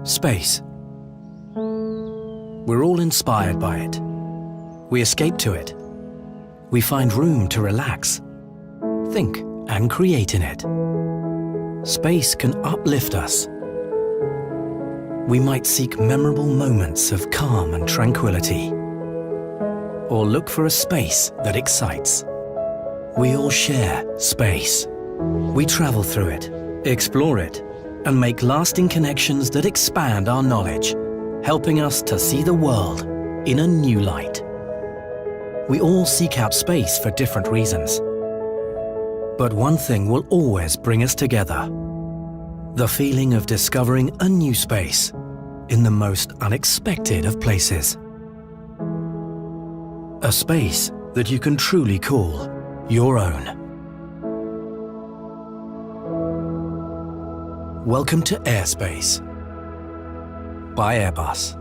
Space. We're all inspired by it. We escape to it. We find room to relax, think and create in it. Space can uplift us. We might seek memorable moments of calm and tranquility, or look for a space that excites. We all share space. We travel through it, explore it, and make lasting connections that expand our knowledge, helping us to see the world in a new light. We all seek out space for different reasons. But one thing will always bring us together: the feeling of discovering a new space in the most unexpected of places. A space that you can truly call your own. Welcome to Airspace by Airbus.